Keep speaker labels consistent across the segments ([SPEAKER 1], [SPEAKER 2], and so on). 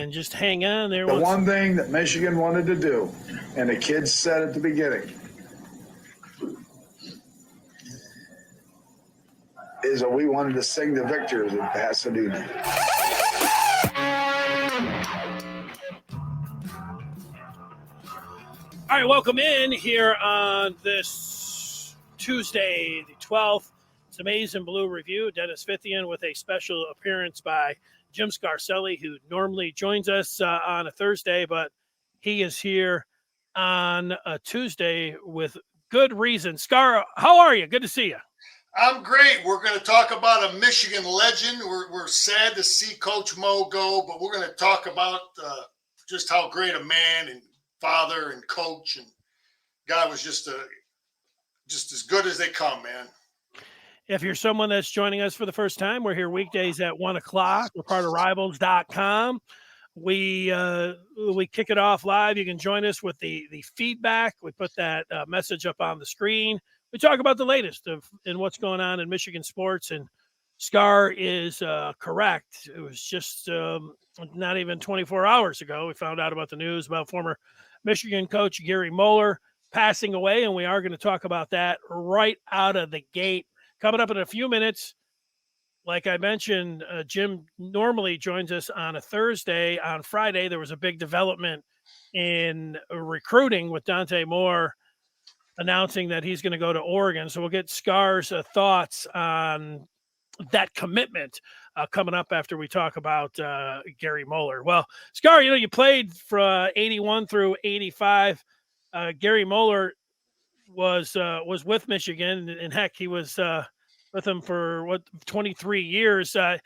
[SPEAKER 1] and just hang on there.
[SPEAKER 2] The one thing that Michigan wanted to do, and the kids said at the beginning, is that we wanted to sing the victors in Pasadena.
[SPEAKER 1] All right, welcome in here on this Tuesday, the 12th. It's Amazing Blue Review. Dennis Fithian with a special appearance by Jim Scarcelli, who normally joins us on a Thursday, but he is here on a Tuesday with good reason. Scar, how are you? Good to see you.
[SPEAKER 3] I'm great. We're going to talk about a Michigan legend. We're sad to see Coach Moe go, but we're going to talk about just how great a man and father and coach and guy was just as good as they come, man.
[SPEAKER 1] If you're someone that's joining us for the first time, we're here weekdays at 1 o'clock. We're part of Rivals.com. We kick it off live. You can join us with the feedback. We put that message up on the screen. We talk about the latest in what's going on in Michigan sports, and Scar is correct. It was just not even 24 hours ago we found out about the news about former Michigan coach Gary Moeller passing away, and we are going to talk about that right out of the gate. Coming up in a few minutes, like I mentioned, Jim normally joins us on a Thursday. On Friday, there was a big development in recruiting with Dante Moore announcing that he's going to go to Oregon. So we'll get Scar's thoughts on that commitment coming up after we talk about Gary Moeller. Well, Scar, you played from 81 through 85. Gary Moeller was with Michigan, and heck, he was with him for 23 years. At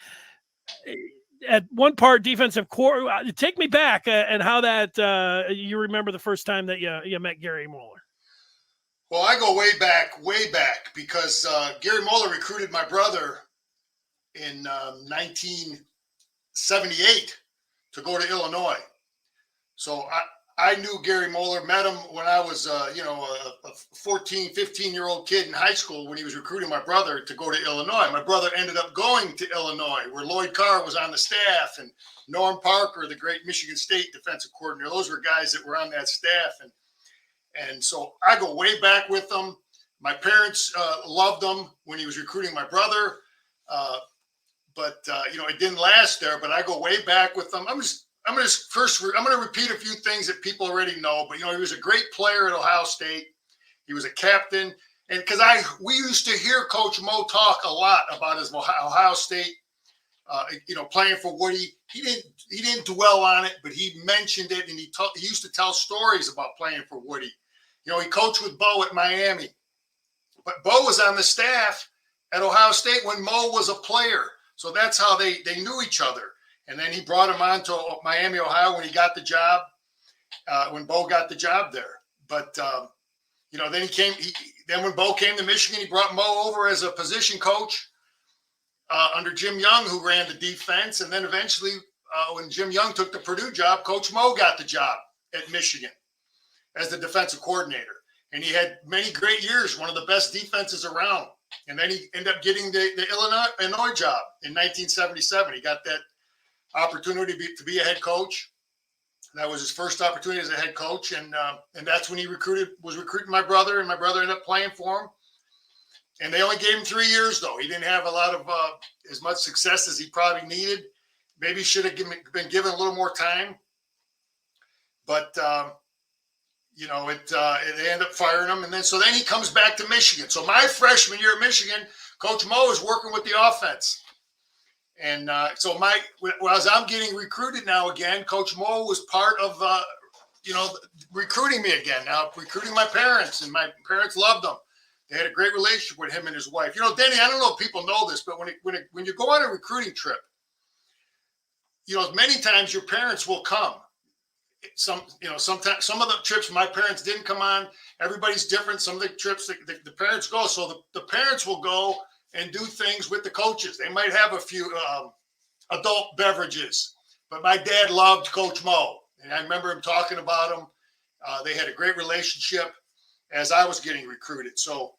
[SPEAKER 1] one part, defensive core. Take me back and how that you remember the first time that you met Gary Moeller.
[SPEAKER 3] Well, I go way back because Gary Moeller recruited my brother in 1978 to go to Illinois. So I knew Gary Moeller, met him when I was, a 14, 15-year-old kid in high school when he was recruiting my brother to go to Illinois. My brother ended up going to Illinois, where Lloyd Carr was on the staff, and Norm Parker, the great Michigan State defensive coordinator. Those were guys that were on that staff. And so I go way back with them. My parents loved him when he was recruiting my brother. But it didn't last there, but I go way back with them. I'm going to repeat a few things that people already know, but he was a great player at Ohio State. He was a captain, and because we used to hear Coach Moe talk a lot about his Ohio State, playing for Woody. He didn't dwell on it, but he mentioned it, and he used to tell stories about playing for Woody. He coached with Bo at Miami, but Bo was on the staff at Ohio State when Moe was a player, so that's how they knew each other. And then he brought him on to Miami, Ohio when he got the job, when Bo got the job there. But, then when Bo came to Michigan, he brought Moe over as a position coach under Jim Young, who ran the defense. And then eventually, when Jim Young took the Purdue job, Coach Moe got the job at Michigan as the defensive coordinator. And he had many great years, one of the best defenses around. And then he ended up getting the Illinois job in 1977. He got that opportunity to be a head coach. That was his first opportunity as a head coach, and that's when he was recruiting my brother, and my brother ended up playing for him. And they only gave him 3 years, though. He didn't have a lot of as much success as he probably needed. Maybe he should have been given a little more time. But they ended up firing him, and then he comes back to Michigan. So my freshman year at Michigan, Coach Moe is working with the offense. And so as I'm getting recruited now again, Coach Moe was part of, recruiting me again, now recruiting my parents, and my parents loved him. They had a great relationship with him and his wife. Denny, I don't know if people know this, but when you go on a recruiting trip, many times your parents will come. Sometimes some of the trips my parents didn't come on. Everybody's different. Some of the trips the parents go. So the parents will go and do things with the coaches. They might have a few adult beverages, but my dad loved Coach Moe, and I remember him talking about him. They had a great relationship as I was getting recruited. So,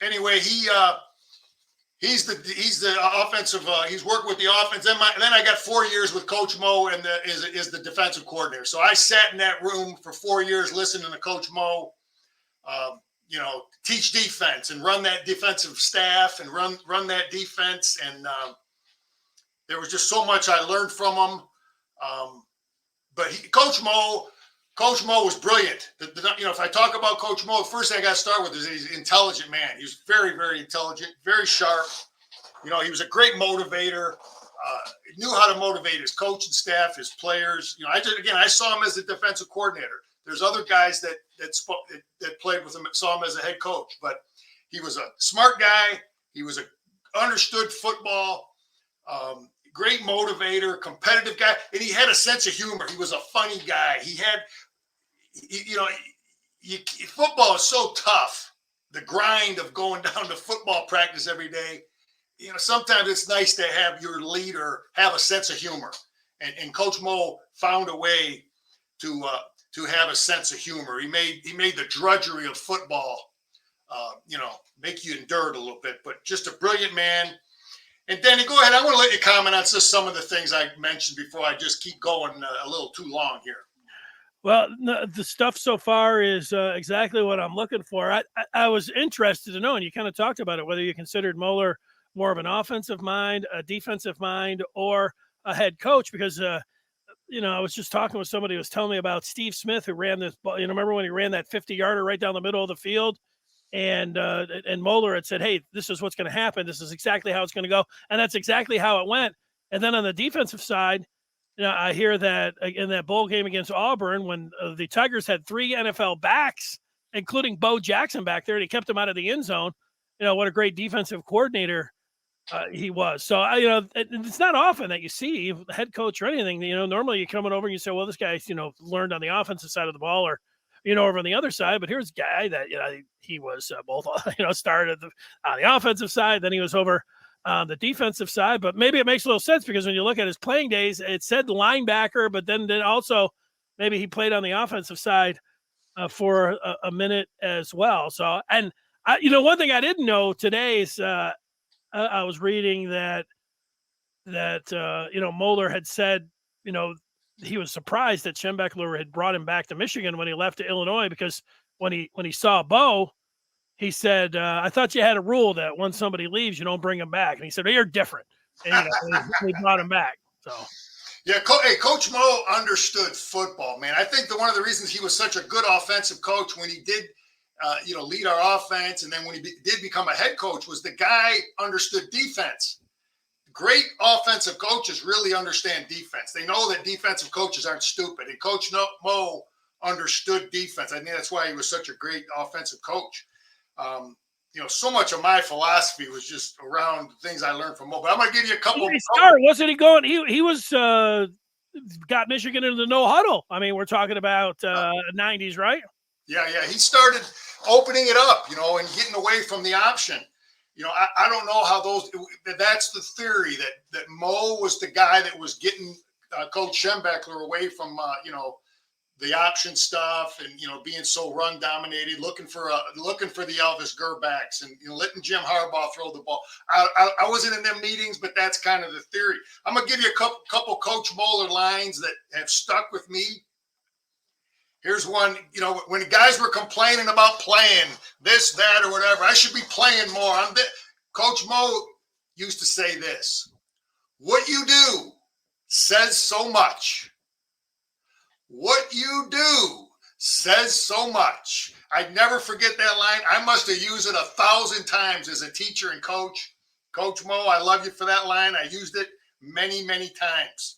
[SPEAKER 3] anyway, He's the offensive. He's worked with the offense. Then I got 4 years with Coach Moe and is the defensive coordinator. So I sat in that room for 4 years listening to Coach Moe, teach defense and run that defensive staff and run that defense. And there was just so much I learned from him. But Coach Moe was brilliant. If I talk about Coach Moe, the first thing I got to start with is he's an intelligent man. He was very, very intelligent, very sharp. He was a great motivator. He knew how to motivate his coaching staff, his players. I saw him as a defensive coordinator. There's other guys that played with him, saw him as a head coach, but he was a smart guy. He was understood football. Great motivator, competitive guy, and he had a sense of humor. He was a funny guy. He had, football is so tough. The grind of going down to football practice every day. Sometimes it's nice to have your leader have a sense of humor, and Coach Moe found a way to have a sense of humor. He made the drudgery of football, make you endure it a little bit. But just a brilliant man. And Danny, go ahead. I want to let you comment on just some of the things I mentioned before I just keep going a little too long here.
[SPEAKER 1] Well, the stuff so far is exactly what I'm looking for. I was interested to know, and you kind of talked about it, whether you considered Moeller more of an offensive mind, a defensive mind, or a head coach, because, I was just talking with somebody who was telling me about Steve Smith, who ran this ball. Remember when he ran that 50-yarder right down the middle of the field? And Moeller had said, hey, this is what's going to happen. This is exactly how it's going to go. And that's exactly how it went. And then on the defensive side, I hear that in that bowl game against Auburn, when the Tigers had 3 NFL backs, including Bo Jackson back there, and he kept him out of the end zone, what a great defensive coordinator he was. So, it's not often that you see a head coach or anything. Normally you're coming over and you say, well, this guy's, learned on the offensive side of the ball, or over on the other side. But here's a guy that he was both started on the offensive side, then he was over on the defensive side. But maybe it makes a little sense, because when you look at his playing days, it said linebacker, but then also maybe he played on the offensive side for a minute as well. So, and one thing I didn't know today is I was reading that Moeller had said he was surprised that Schembechler had brought him back to Michigan when he left to Illinois, because when he saw Bo, he said, I thought you had a rule that once somebody leaves, you don't bring him back. And he said, well, you're different. And he brought him back. So,
[SPEAKER 3] yeah, Coach Moe understood football, man. I think one of the reasons he was such a good offensive coach when he did, lead our offense, and then when he did become a head coach, was the guy understood defense. Great offensive coaches really understand defense. They know that defensive coaches aren't stupid. And Coach Moe understood defense. I think that's why he was such a great offensive coach. So much of my philosophy was just around things I learned from Moe. But I'm going to give you a couple.
[SPEAKER 1] Wasn't he going? He was got Michigan into the no huddle. I mean, we're talking about 90s, right?
[SPEAKER 3] Yeah. He started opening it up, and getting away from the option. I don't know how that's the theory that Moe was the guy that was getting Coach Schembechler away from, the option stuff and, being so run dominated, looking for the Elvis Gerbacks and, letting Jim Harbaugh throw the ball. I wasn't in them meetings, but that's kind of the theory. I'm going to give you a couple Coach Moeller lines that have stuck with me. Here's one, when the guys were complaining about playing this, that, or whatever, I should be playing more. Coach Moe used to say this: what you do says so much. What you do says so much. I'd never forget that line. I must have used it 1,000 times as a teacher and coach. Coach Moe, I love you for that line. I used it many, many times.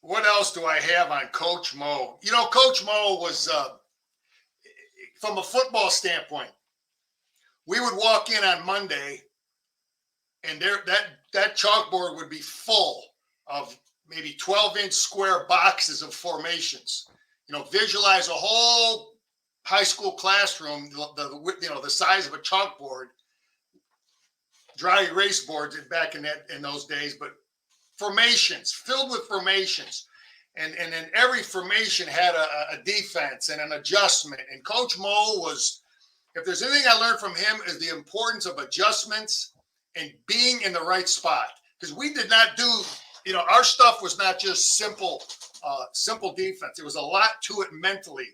[SPEAKER 3] What else do I have on Coach Moe? Coach Moe was, from a football standpoint, we would walk in on Monday, and that chalkboard would be full of maybe 12-inch square boxes of formations. Visualize a whole high school classroom, the size of a chalkboard, dry erase boards back in those days, but formations, filled with formations. And then every formation had a defense and an adjustment. And Coach Moe was if there's anything I learned from him is the importance of adjustments and being in the right spot. Because we did not do, our stuff was not just simple defense. There was a lot to it mentally.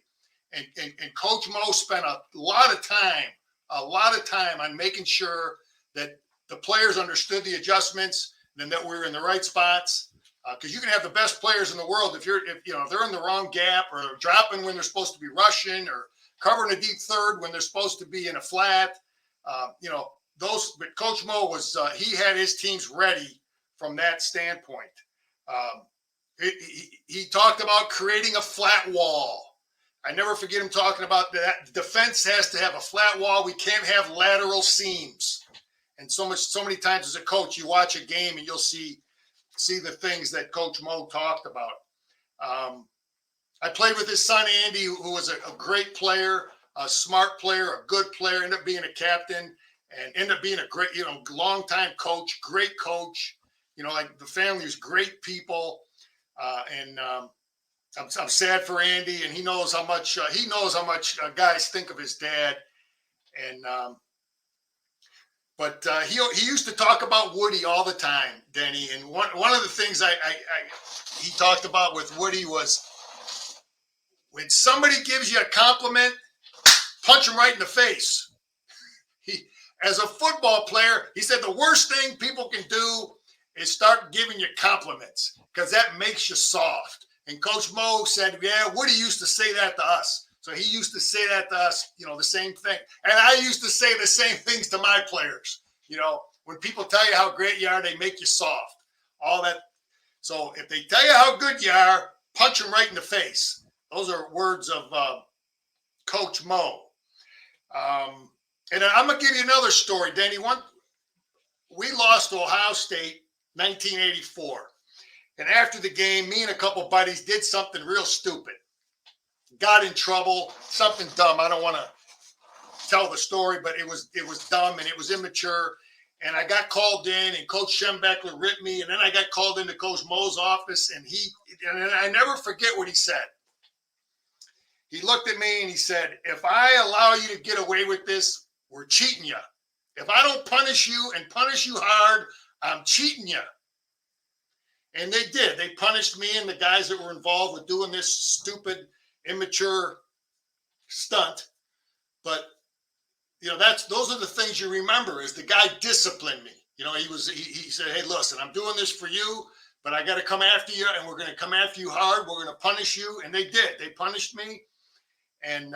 [SPEAKER 3] And Coach Mo spent a lot of time on making sure that the players understood the adjustments and that we were in the right spots. Because you can have the best players in the world if they're in the wrong gap or they're dropping when they're supposed to be rushing or covering a deep third when they're supposed to be in a flat. But Coach Mo he had his teams ready from that standpoint. He talked about creating a flat wall. I never forget him talking about that. Defense has to have a flat wall. We can't have lateral seams. And so many times as a coach, you watch a game and you'll see the things that Coach Mo talked about. I played with his son, Andy, who was a great player, a smart player, a good player, ended up being a captain and ended up being a great, longtime coach, great coach. Like the family was great people. I'm sad for Andy, and he knows how much guys think of his dad. And but he used to talk about Woody all the time, Denny. And one of the things he talked about with Woody was when somebody gives you a compliment, punch him right in the face. As a football player, he said the worst thing people can do is start giving you compliments because that makes you soft. And Coach Mo said, yeah, Woody used to say that to us. So he used to say that to us, the same thing. And I used to say the same things to my players. When people tell you how great you are, they make you soft. All that. So if they tell you how good you are, punch them right in the face. Those are words of Coach Mo. And I'm going to give you another story, Danny. We lost to Ohio State 1984. And after the game, me and a couple buddies did something real stupid. Got in trouble, something dumb. I don't want to tell the story, but it was dumb and it was immature. And I got called in, and Coach Schembechler ripped me. And then I got called into Coach Mo's office, and I never forget what he said. He looked at me and he said, if I allow you to get away with this, we're cheating you. If I don't punish you and punish you hard, I'm cheating you. And they did. They punished me and the guys that were involved with doing this stupid, immature stunt. But, those are the things you remember is the guy disciplined me. He said, hey, listen, I'm doing this for you, but I got to come after you, and we're going to come after you hard. We're going to punish you. And they did. They punished me. And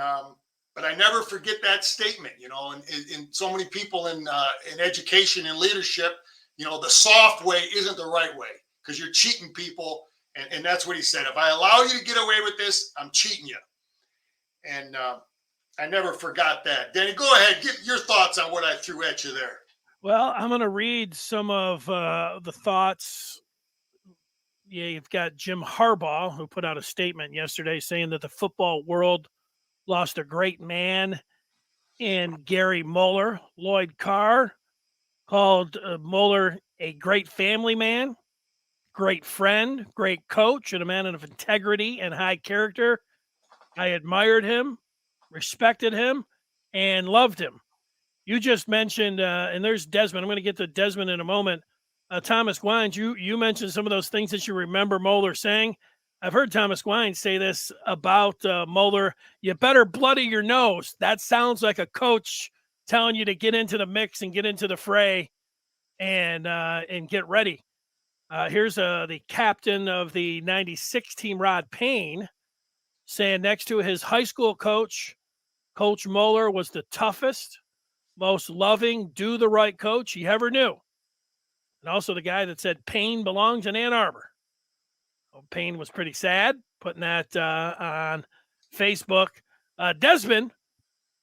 [SPEAKER 3] but I never forget that statement, and so many people in education and leadership, the soft way isn't the right way. Because you're cheating people, and that's what he said. If I allow you to get away with this, I'm cheating you. And I never forgot that. Danny, go ahead. Give your thoughts on what I threw at you there.
[SPEAKER 1] Well, I'm going to read some of the thoughts. Yeah, you've got Jim Harbaugh, who put out a statement yesterday saying that the football world lost a great man in Gary Moeller. Lloyd Carr called Moeller a great family man, great friend, great coach, and a man of integrity and high character. I admired him, respected him, and loved him. You just mentioned, and there's Desmond. I'm going to get to Desmond in a moment. Thomas Gwines, you mentioned some of those things that you remember Moeller saying. I've heard Thomas Gwines say this about Moeller. You better bloody your nose. That sounds like a coach telling you to get into the mix and get into the fray and get ready. Here's the captain of the 96 team, Rod Payne, saying next to his high school coach, Coach Moeller was the toughest, most loving, do the right coach he ever knew. And also the guy that said Payne belongs in Ann Arbor. Well, Payne was pretty sad putting that on Facebook. Desmond,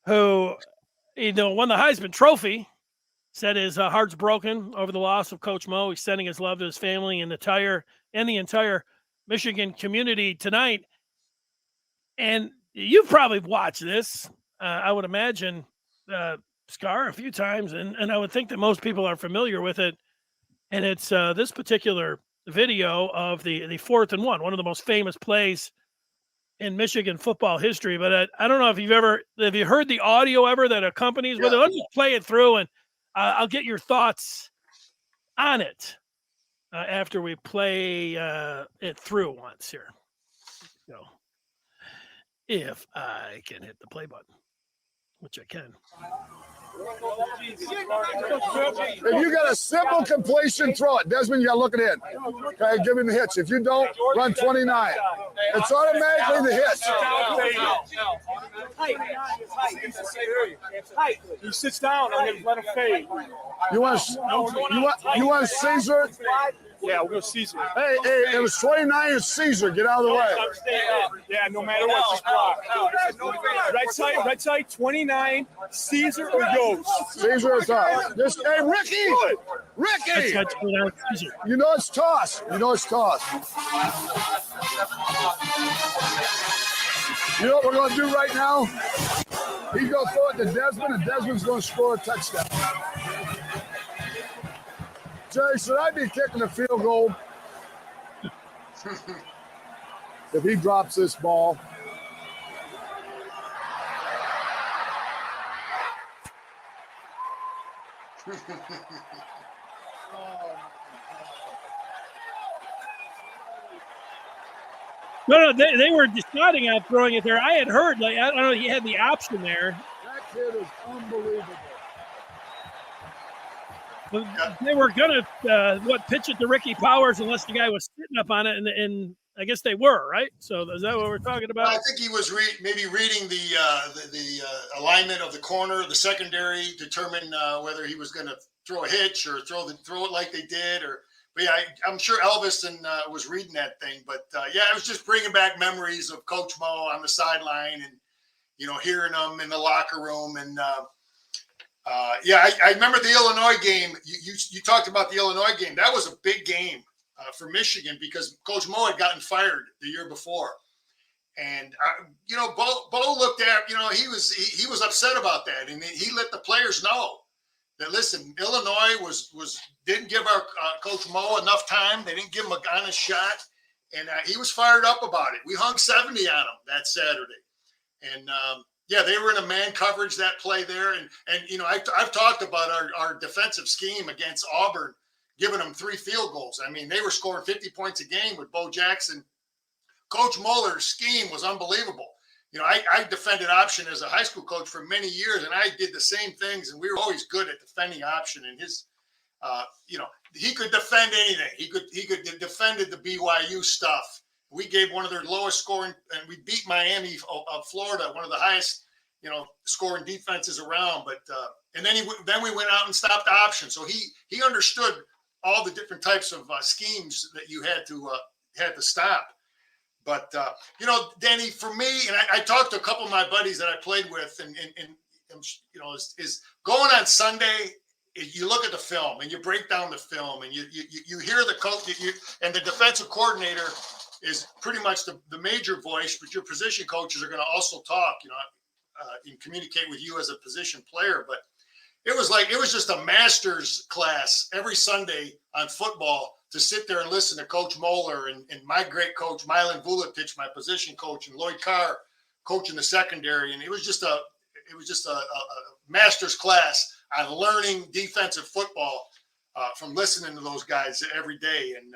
[SPEAKER 1] who won the Heisman Trophy, said his heart's broken over the loss of Coach Mo. He's sending his love to his family and the entire Michigan community tonight. And you've probably watched this, I would imagine, Scar, a few times, and I would think that most people are familiar with it. And it's this particular video of the 4th and 1, one of the most famous plays in Michigan football history, but I don't know if have you heard the audio ever that accompanies with it? Let's just play it through, and I'll get your thoughts on it after we play it through once here. So, if I can hit the play button, which I can.
[SPEAKER 2] If you got a simple completion, throw it. Desmond, you got to look it in. Okay, give him the hitch. If you don't, run 29. It's automatically the hitch.
[SPEAKER 4] He sits down. I'm going to let him fade.
[SPEAKER 2] You want Caesar?
[SPEAKER 4] Yeah, we'll go Caesar.
[SPEAKER 2] Hey, it was 29 and Caesar. Get out of the way.
[SPEAKER 4] Yeah, no matter what, just block. Right side, 29, Caesar or Yost.
[SPEAKER 2] Caesar is up. Hey, Ricky! You know it's toss. You know what we're going to do right now? He's going to throw it to Desmond, and Desmond's going to score a touchdown. Jay, should I be kicking a field goal if he drops this ball?
[SPEAKER 1] No, they were deciding on throwing it there. I had heard, I don't know, he had the option there.
[SPEAKER 2] That kid is unbelievable.
[SPEAKER 1] They were going to pitch it to Ricky Powers unless the guy was sitting up on it, and I guess they were, right? So is that what we're talking about?
[SPEAKER 3] I think he was maybe reading the alignment of the corner, the secondary, determine whether he was going to throw a hitch or throw it like they did. But yeah, I'm sure Elvis was reading that thing. But yeah, it was just bringing back memories of Coach Mo on the sideline and hearing him in the locker room and. Yeah, I remember the Illinois game. You talked about the Illinois game. That was a big game for Michigan because Coach Mo had gotten fired the year before, and Bo looked at he was upset about that, and he let the players know that listen, Illinois didn't give our Coach Mo enough time. They didn't give him an honest shot, and he was fired up about it. We hung 70 on him that Saturday, and. Yeah, they were in a man coverage that play there, and I've talked about our defensive scheme against Auburn, giving them 3 field goals. I mean, they were scoring 50 points a game with Bo Jackson. Coach Moeller's scheme was unbelievable. I defended option as a high school coach for many years, and I did the same things, and we were always good at defending option. And his, he could defend anything. He could defended the BYU stuff. We gave one of their lowest scoring, and we beat Miami of Florida, one of the highest, scoring defenses around. But and then we went out and stopped the option. So he understood all the different types of schemes that you had to stop. But Danny, for me, and I talked to a couple of my buddies that I played with, and is going on Sunday. You look at the film and you break down the film, and you hear the coach and the defensive coordinator. Is pretty much the major voice, but your position coaches are going to also talk, and communicate with you as a position player. But it was just a master's class every Sunday on football to sit there and listen to Coach Moeller and my great coach, Milan Vuletic, my position coach, and Lloyd Carr coaching the secondary. And it was just a master's class on learning defensive football from listening to those guys every day. And,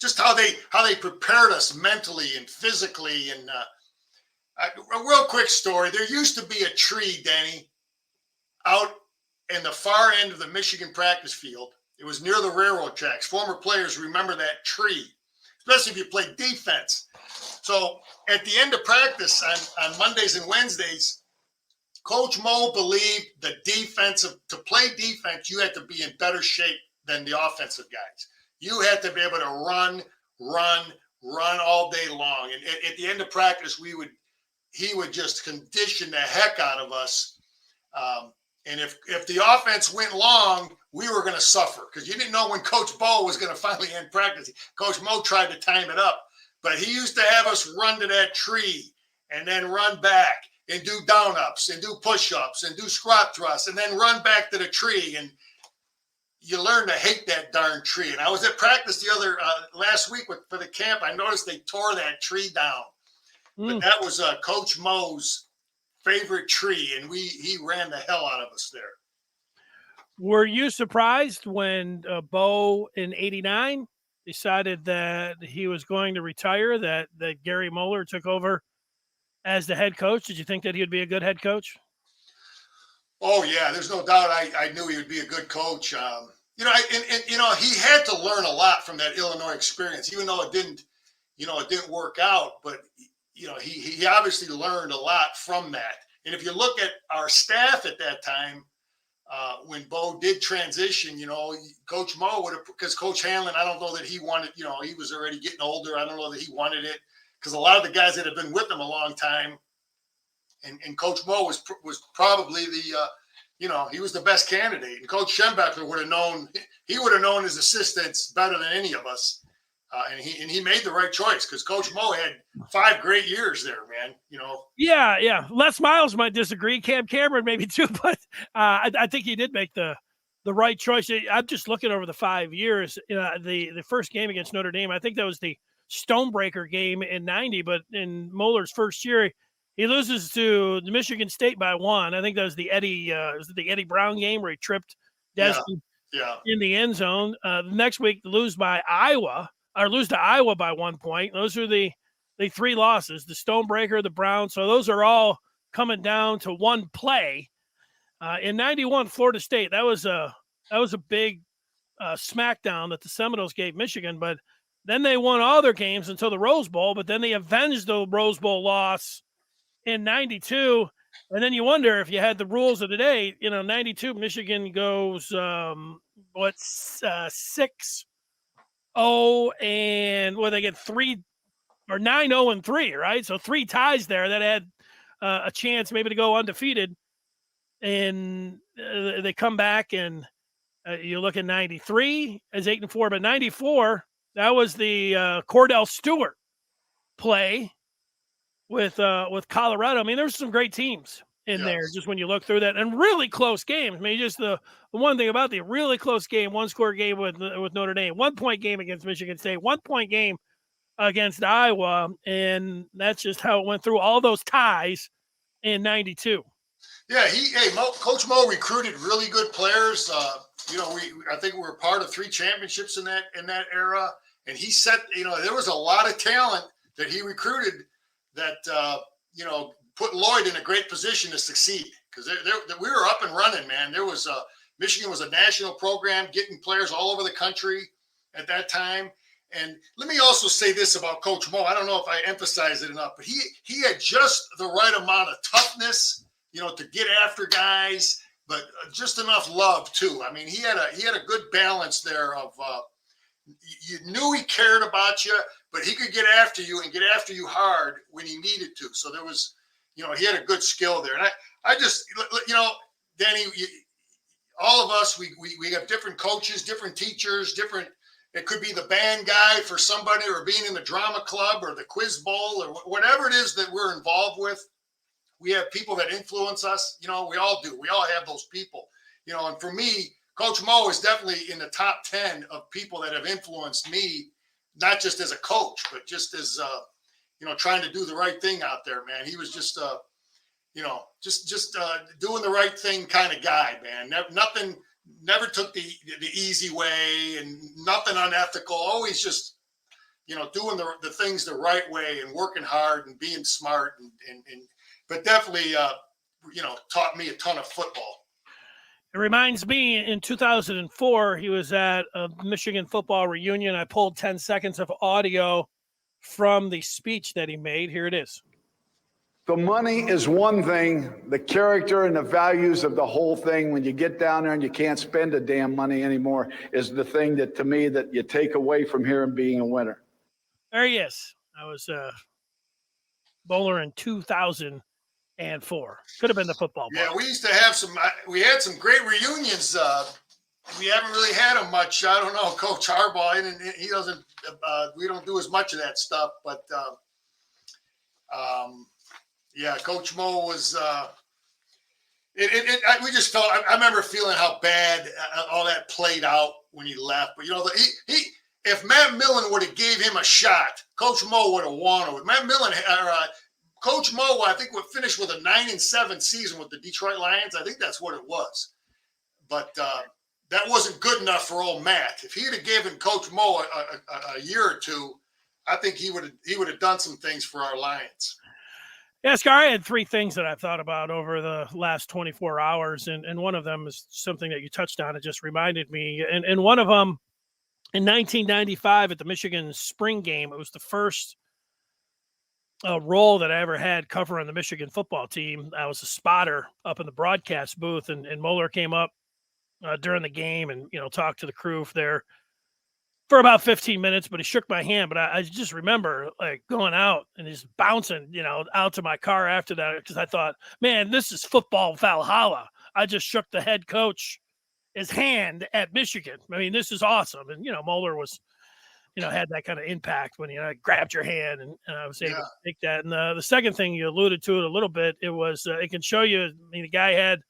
[SPEAKER 3] just how they prepared us mentally and physically. And a real quick story. There used to be a tree, Danny, out in the far end of the Michigan practice field. It was near the railroad tracks. Former players remember that tree, especially if you played defense. So at the end of practice on Mondays and Wednesdays, Coach Mo believed to play defense, you had to be in better shape than the offensive guys. You had to be able to run all day long. And at the end of practice, he would just condition the heck out of us. And if the offense went long, we were going to suffer because you didn't know when Coach Bo was going to finally end practice. Coach Mo tried to time it up, but he used to have us run to that tree and then run back and do down-ups and do push-ups and do squat thrusts and then run back to the tree. And you learn to hate that darn tree. And I was at practice last week for the camp. I noticed they tore that tree down. but that was Coach Moe's favorite tree, and he ran the hell out of us there.
[SPEAKER 1] Were you surprised when Bo in '89 decided that he was going to retire, that Gary Moeller took over as the head coach? Did you think that he would be a good head coach?
[SPEAKER 3] Oh yeah, there's no doubt. I knew he would be a good coach. You know, he had to learn a lot from that Illinois experience, even though it didn't work out. But he obviously learned a lot from that. And if you look at our staff at that time, when Bo did transition, Coach Moe would have, because Coach Hanlon, I don't know that he wanted, he was already getting older. I don't know that he wanted it, because a lot of the guys that have been with him a long time, and Coach Moe was probably the, he was the best candidate. And Coach Schembeckler would have known his assistants better than any of us. And he made the right choice, because Coach Moe had 5 great years there, man.
[SPEAKER 1] Yeah. Les Miles might disagree. Cam Cameron maybe too, but I think he did make the right choice. I'm just looking over the 5 years. The first game against Notre Dame, I think that was the Stonebreaker game in '90. But in Moeller's first year, he loses to Michigan State by 1. I think that was the Eddie Brown game where he tripped Desmond in the end zone. The next week, lose to Iowa by 1 point. Those are the 3 losses: the Stonebreaker, the Brown. So those are all coming down to one play. In '91, Florida State, that was a big smackdown that the Seminoles gave Michigan. But then they won all their games until the Rose Bowl. But then they avenged the Rose Bowl loss in '92. And then you wonder, if you had the rules of today, '92, Michigan goes 6-0, and they get 3 or 9-0-3, right? So 3 ties there that had a chance maybe to go undefeated, and they come back, and you look at '93 as 8-4, but '94, that was the Cordell Stewart play with Colorado. I mean, there's some great teams in there, just when you look through that, and really close games. I mean, just the one thing about the really close game, 1-score game with Notre Dame, 1-point game against Michigan State, 1-point game against Iowa, and that's just how it went through all those ties in '92.
[SPEAKER 3] Yeah, Coach Moe recruited really good players. I think we were part of 3 championships in that era, and he set, there was a lot of talent that he recruited that put Lloyd in a great position to succeed, because we were up and running, man. There was Michigan was a national program, getting players all over the country at that time. And let me also say this about Coach Moe. I don't know if I emphasize it enough, but he had just the right amount of toughness, to get after guys, but just enough love too. I mean, he had a good balance there of you knew he cared about you, but he could get after you and get after you hard when he needed to. So there was, he had a good skill there. And I just, Danny, all of us, we have different coaches, different teachers, it could be the band guy for somebody, or being in the drama club or the quiz bowl, or whatever it is that we're involved with. We have people that influence us. We all do. We all have those people, and for me, Coach Moe is definitely in the top 10 of people that have influenced me, not just as a coach, but just as, trying to do the right thing out there, man. He was just, doing the right thing kind of guy, man. Never took the easy way, and nothing unethical. Always just, doing the things the right way, and working hard and being smart, but definitely, taught me a ton of football.
[SPEAKER 1] It reminds me, in 2004, he was at a Michigan football reunion. I pulled 10 seconds of audio from the speech that he made. Here it is.
[SPEAKER 5] The money is one thing. The character and the values of the whole thing, when you get down there and you can't spend the damn money anymore, is the thing that, to me, that you take away from here and being a winner.
[SPEAKER 1] There he is. I was bowler in 2004. Could have been the football ball.
[SPEAKER 3] Yeah, we used to have we had some great reunions. We haven't really had them much. I don't know, Coach Harbaugh, and he doesn't, we don't do as much of that stuff, but yeah, Coach Moe was, we just felt, I remember feeling how bad all that played out when he left. But, if Matt Millen would have gave him a shot, Coach Moe would have won it. Matt Millen, Coach Mo, I think, would finish with a 9-7 season with the Detroit Lions. I think that's what it was. But that wasn't good enough for old Matt. If he'd have given Coach Mo a year or two, I think he would have done some things for our Lions.
[SPEAKER 1] Yeah, Scar, I had three things that I've thought about over the last 24 hours, and one of them is something that you touched on. It just reminded me. And one of them, in 1995 at the Michigan spring game, it was the first role that I ever had covering the Michigan football team. I was a spotter up in the broadcast booth, and Moeller came up during the game and, talked to the crew there for about 15 minutes, but he shook my hand. But I just remember like going out and just bouncing, out to my car after that, because I thought, man, this is football Valhalla. I just shook the head coach his hand at Michigan. I mean, this is awesome. And, Moeller was, had that kind of impact when he grabbed your hand and I was able to take that. And the second thing, you alluded to it a little bit, it was, it can show you, the guy had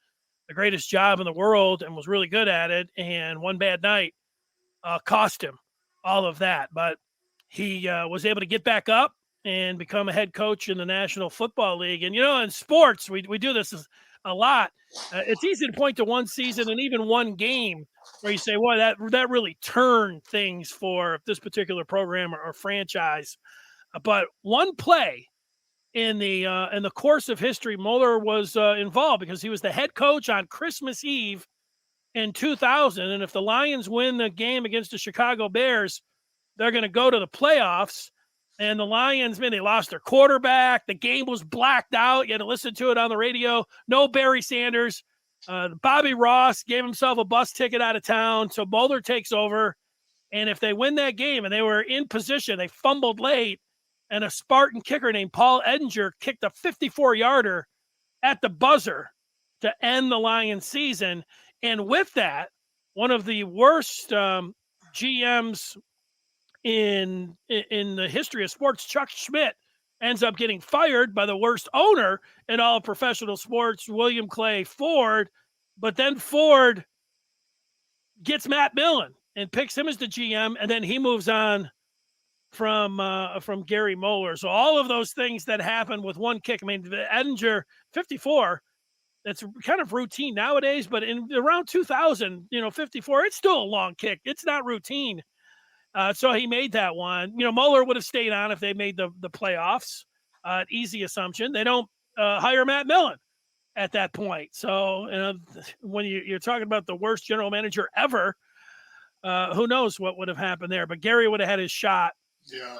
[SPEAKER 1] the greatest job in the world and was really good at it. And one bad night cost him all of that, but he was able to get back up and become a head coach in the National Football League. And, in sports, we do this a lot. It's easy to point to one season and even one game where you say, well, that really turned things for this particular program or franchise. But one play in the course of history, Moeller was involved because he was the head coach on Christmas Eve in 2000. And if the Lions win the game against the Chicago Bears, they're going to go to the playoffs. And the Lions, man, they lost their quarterback. The game was blacked out. You had to listen to it on the radio. No Barry Sanders. Bobby Ross gave himself a bus ticket out of town. So Moeller takes over. And if they win that game, and they were in position, they fumbled late, and a Spartan kicker named Paul Edinger kicked a 54-yarder at the buzzer to end the Lions season. And with that, one of the worst GMs in the history of sports, Chuck Schmidt, ends up getting fired by the worst owner in all of professional sports, William Clay Ford. But then Ford gets Matt Millen and picks him as the GM, and then he moves on from Gary Moeller. So all of those things that happen with one kick. I mean, the Edinger 54. That's kind of routine nowadays, but in around 2000, 54, it's still a long kick. It's not routine. So he made that one. Moeller would have stayed on if they made the playoffs. Easy assumption. They don't hire Matt Millen at that point. So when you're talking about the worst general manager ever, who knows what would have happened there. But Gary would have had his shot.
[SPEAKER 3] Yeah,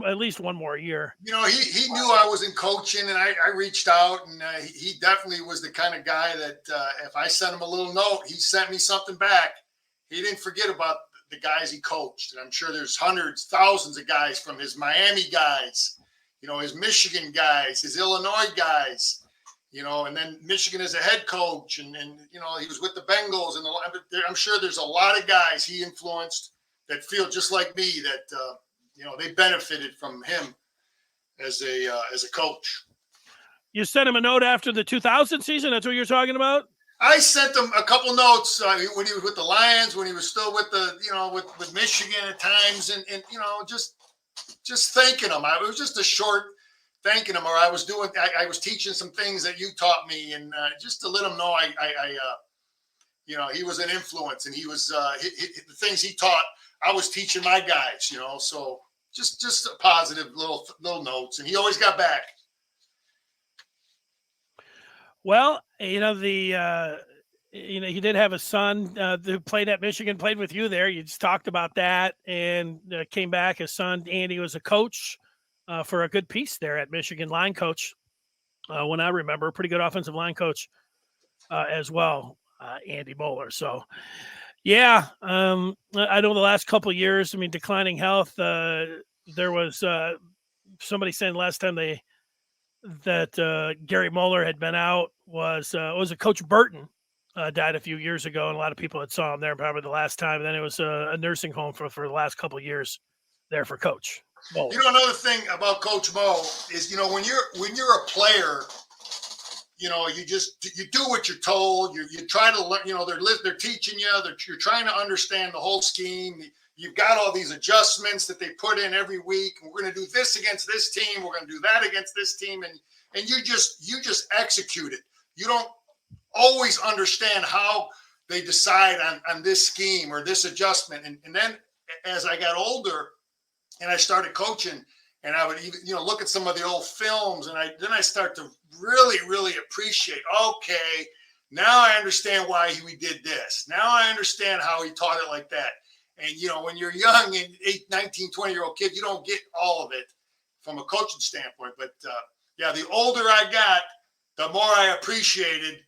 [SPEAKER 1] at least one more year.
[SPEAKER 3] He knew I was in coaching, and I reached out, and he definitely was the kind of guy that if I sent him a little note, he sent me something back. He didn't forget about the guys he coached, and I'm sure there's hundreds, thousands of guys from his Miami guys, his Michigan guys, his Illinois guys, and then Michigan as a head coach, and he was with the Bengals, and I'm sure there's a lot of guys he influenced that feel just like me that. They benefited from him as a coach.
[SPEAKER 1] You sent him a note after the 2000 season? That's what you're talking about?
[SPEAKER 3] I sent him a couple notes when he was with the Lions, when he was still with with Michigan at times, and just thanking him. It was just a short thanking him, or I was teaching some things that you taught me, and just to let him know he was an influence, and he was the things he taught. I was teaching my guys, so just a positive little notes, and he always got back.
[SPEAKER 1] Well, he did have a son who played at Michigan, played with you there. You just talked about that, and came back. His son Andy was a coach for a good piece there at Michigan, line coach. When I remember, pretty good offensive line coach as well, Andy Moeller. So. Yeah, I know the last couple of years, declining health. There was somebody saying last time that Gary Moeller had been out was a Coach Burton died a few years ago, and a lot of people had saw him there probably the last time. And then it was a nursing home for the last couple of years there for Coach Moeller.
[SPEAKER 3] Another thing about Coach Mo is when you're a player. You do what you're told. You try to learn. They're teaching you. You're trying to understand the whole scheme. You've got all these adjustments that they put in every week. And we're going to do this against this team. We're going to do that against this team. And and you just execute it. You don't always understand how they decide on this scheme or this adjustment. And then as I got older and I started coaching, and I would even, look at some of the old films, and I start to really, really appreciate, okay, now I understand why we did this. Now I understand how he taught it like that. And, when you're young and 19, 20-year-old kid, you don't get all of it from a coaching standpoint. But, the older I got, the more I appreciated,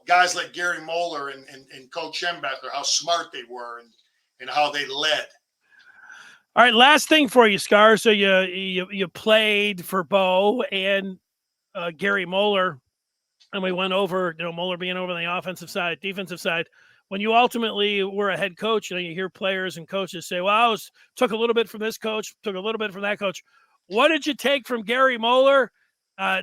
[SPEAKER 3] guys like Gary Moeller and Coach Schembechler, how smart they were and how they led.
[SPEAKER 1] All right, last thing for you, Scar. So you played for Bo and Gary Moeller, and we went over, Moeller being over on the offensive side, defensive side. When you ultimately were a head coach, you hear players and coaches say, well, took a little bit from this coach, took a little bit from that coach. What did you take from Gary Moeller?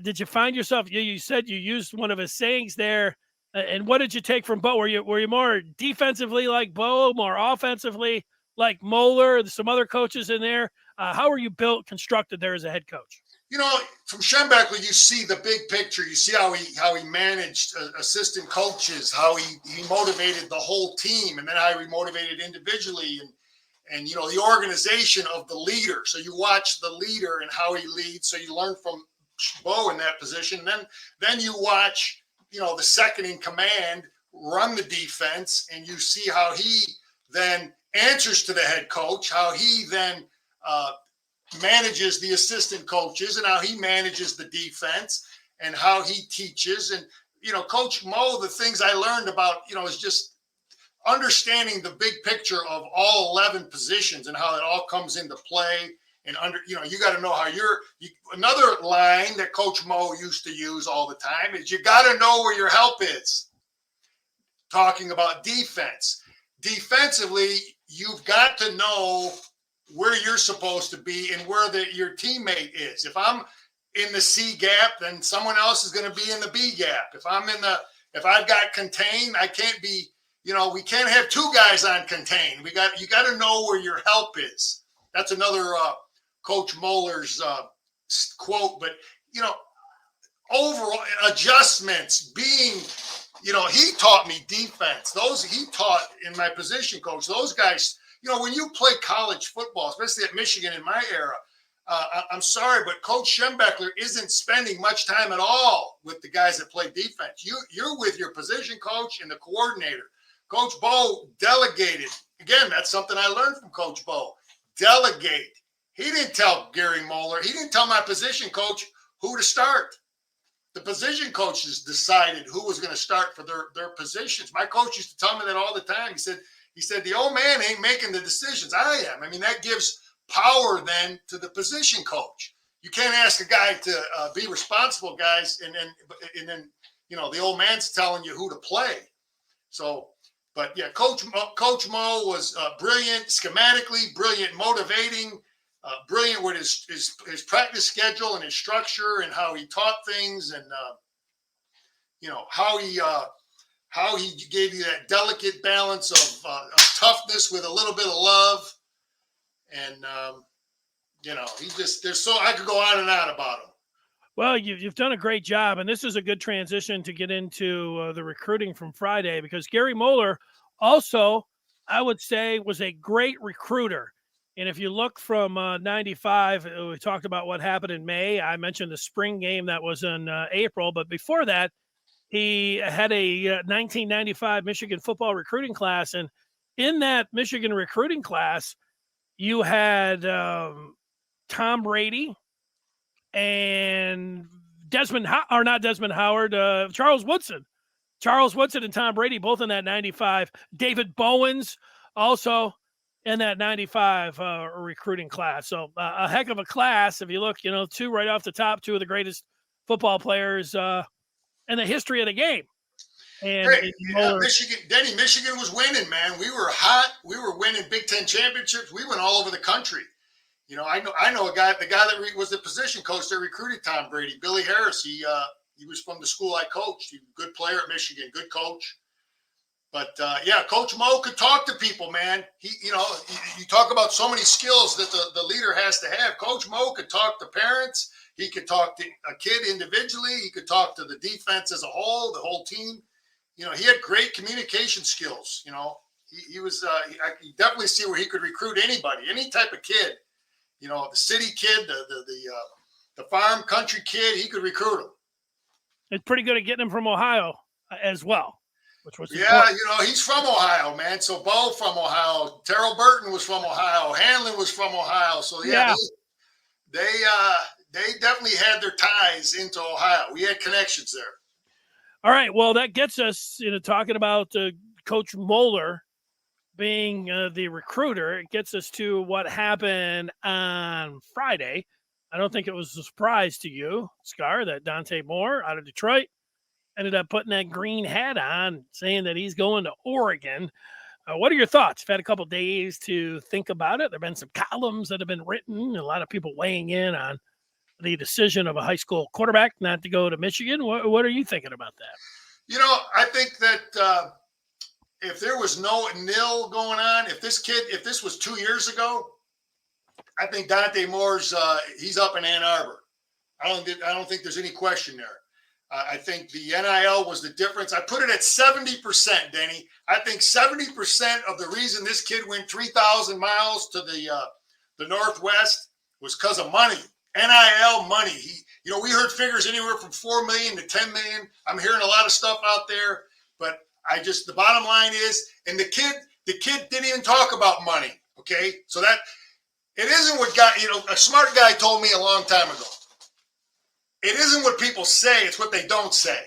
[SPEAKER 1] Did you find yourself, you said you used one of his sayings there, and what did you take from Bo? Were you more defensively like Bo, more offensively like Moeller, some other coaches in there? How were you constructed there as a head coach?
[SPEAKER 3] From Schembechler, you see the big picture. You see how he managed assistant coaches, how he motivated the whole team, and then how he motivated individually, and the organization of the leader. So you watch the leader and how he leads. So you learn from Bo in that position. Then you watch the second in command run the defense, and you see how he then answers to the head coach, how he then manages the assistant coaches, and how he manages the defense, and how he teaches. And Coach Mo, the things I learned about is just understanding the big picture of all 11 positions and how it all comes into play. And you got to know how another line that Coach Mo used to use all the time is you got to know where your help is. Talking about defense. Defensively, you've got to know where you're supposed to be and where your teammate is. If I'm in the C gap, then someone else is going to be in the B gap. If I've got contain, I can't be, we can't have two guys on contain. You got to know where your help is. That's another Coach Moeller's quote. But overall adjustments being, he taught me defense. He taught in my position coach. Those guys, when you play college football, especially at Michigan in my era, I'm sorry, but Coach Schembechler isn't spending much time at all with the guys that play defense. You're with your position coach and the coordinator. Coach Bo delegated. Again, that's something I learned from Coach Bo. Delegate. He didn't tell Gary Moeller. He didn't tell my position coach who to start. The position coaches decided who was going to start for their positions. My coach used to tell me that all the time. He said, the old man ain't making the decisions. I am. I mean, that gives power then to the position coach. You can't ask a guy to be responsible, guys, and then the old man's telling you who to play. So, but yeah, Coach Mo was brilliant schematically, brilliant motivating, brilliant with his practice schedule and his structure and how he taught things, and how he gave you that delicate balance of toughness with a little bit of love. And, I could go on and on about him.
[SPEAKER 1] Well, you've done a great job, and this is a good transition to get into the recruiting from Friday, because Gary Moeller also, I would say, was a great recruiter. And if you look from 95, we talked about what happened in May. I mentioned the spring game that was in April, but before that, he had a 1995 Michigan football recruiting class. And in that Michigan recruiting class, you had Tom Brady and Charles Woodson. Charles Woodson and Tom Brady, both in that 95. David Bowens also in that 95 recruiting class. So a heck of a class. If you look, two right off the top, two of the greatest football players in the history of the game. And
[SPEAKER 3] Michigan was winning, man. We were hot. We were winning Big Ten championships. We went all over the country. I know a guy, the guy that was the position coach that recruited Tom Brady, Billy Harris. He was from the school I coached. He was a good player at Michigan, good coach. But Coach Mo could talk to people, man. You talk about so many skills that the leader has to have. Coach Mo could talk to parents. He could talk to a kid individually. He could talk to the defense as a whole, the whole team. You know, he had great communication skills. You know, he was. I can definitely see where he could recruit anybody, any type of kid. You know, the city kid, the farm country kid. He could recruit him.
[SPEAKER 1] It's pretty good at getting him from Ohio as well, which was
[SPEAKER 3] important. You know, he's from Ohio, man. So Bo from Ohio, Terrell Burton was from Ohio, Hanlon was from Ohio. So yeah. They definitely had their ties into Ohio. We had connections there.
[SPEAKER 1] All right. Well, that gets us, talking about Coach Moeller being the recruiter. It gets us to what happened on Friday. I don't think it was a surprise to you, Scar, that Dante Moore out of Detroit ended up putting that green hat on, saying that he's going to Oregon. What are your thoughts? You've had a couple of days to think about it. There have been some columns that have been written, a lot of people weighing in on the decision of a high school quarterback not to go to Michigan. What are you thinking about that?
[SPEAKER 3] You know, I think that if there was no nil going on, if this was 2 years ago, I think Dante Moore's he's up in Ann Arbor. I don't think there's any question there. I think the NIL was the difference. I put it at 70%, Denny. I think 70% of the reason this kid went 3,000 miles to the Northwest was because of money, NIL money. We heard figures anywhere from 4 million to 10 million. I'm hearing a lot of stuff out there, but the bottom line is, and the kid didn't even talk about money. Okay, so that it isn't what a smart guy told me a long time ago. It isn't what people say, it's what they don't say